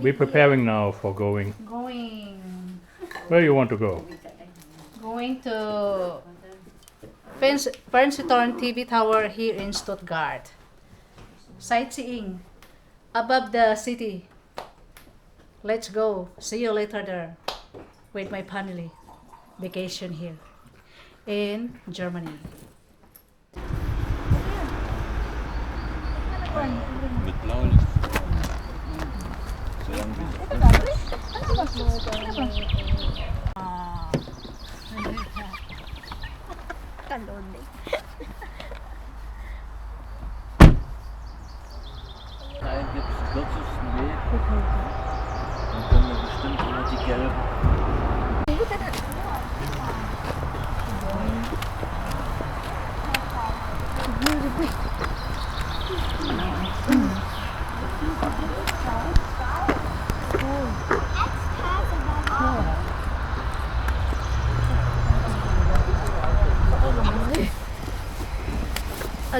We're preparing now for going. Going. Where you want to go? Going to Fernsehturm TV Tower here in Stuttgart. Sightseeing above the city. Let's go. See you later there with my family. Vacation here in Germany. Mit Blaulicht. So lang Da gibt es den kürzesten Weg. Dann können wir bestimmt immer die gelben.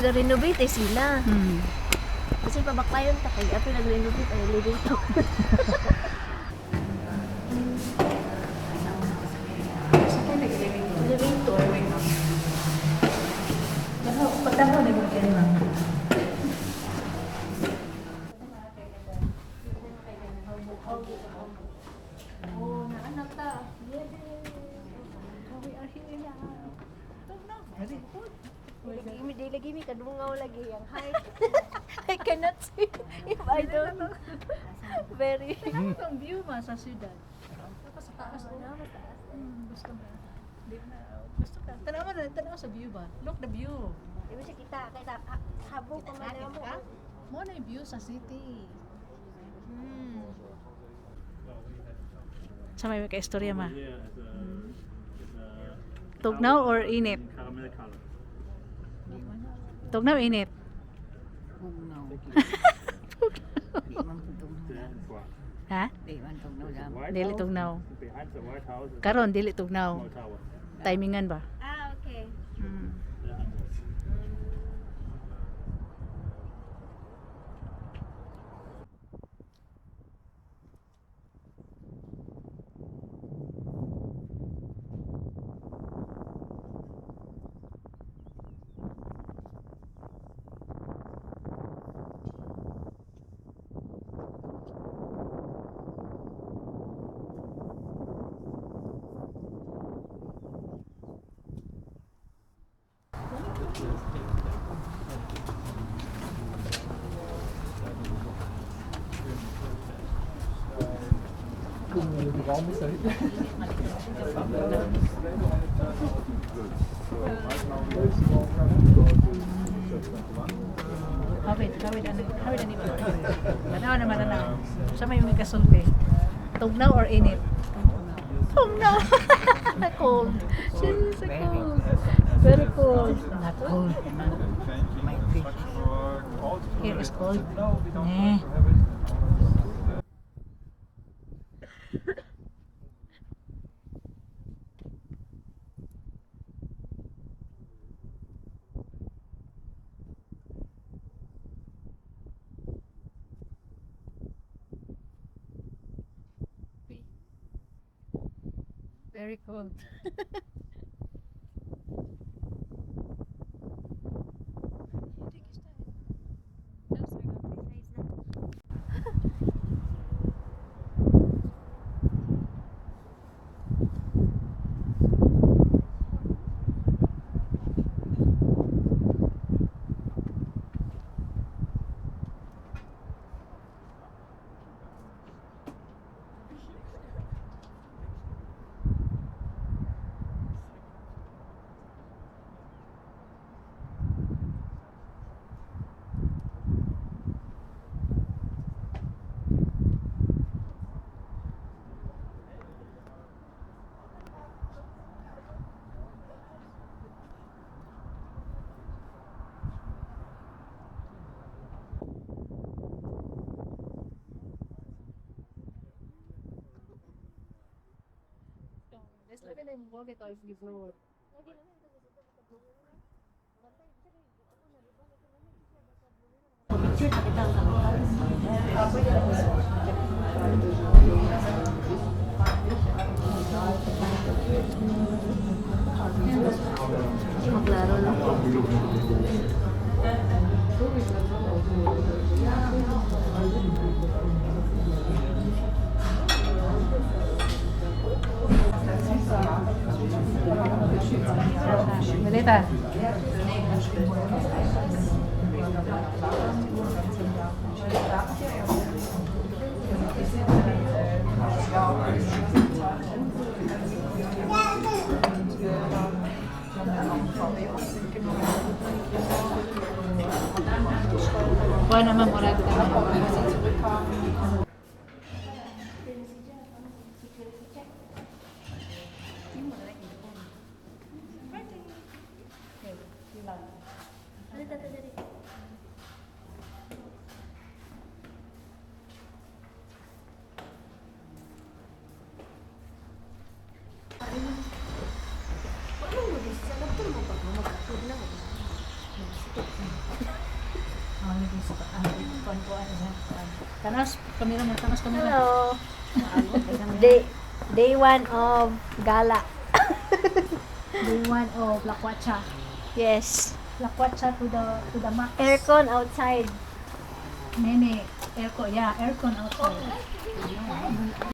Nag-renovate sila. Kasi pabaklayon ta kay ato nag-renovate ay elevator. Elevator. Pagdamo na mo yan lang. Oh, naanak ta. We are here now. Tugnaw. Very good. Lagi mi kadungaw lagi ang height. I cannot see if I don't. Very. Tingnan mo ang view ma sa siyudad. Tapos sa taas ko. Gusto mo. Di na. Gusto ka. Tanaw sa view ba? Look the view. Di ba siya kita kay habog pa man mo. Mo na yung view sa city. Sa may ka-istorya ma? Tugnaw or init? Caramel color. Tugnaw init? Ha? Dili tugnaw. Behind the White House is Karon dili tugnaw. a tower. Timingan ba? Ah, okay. Hawid ani ba? Tanaw naman na. Sa may yung kasulti. Tugnaw or init? Tugnaw. Cold. Seriously cold. Very cold. Not cold. Here is cold. Nah. Very cold. Lagi na yung walkie to if you blow it. Maklaro, no? Melita. Kuha naman mo rin. Tanas, kamera mo, tanas kamera. Hello. Day 1 of gala. Day 1 of Lakwacha. Yes. Lakwacha to the max. Aircon outside. Nene, aircon, yeah, aircon outside.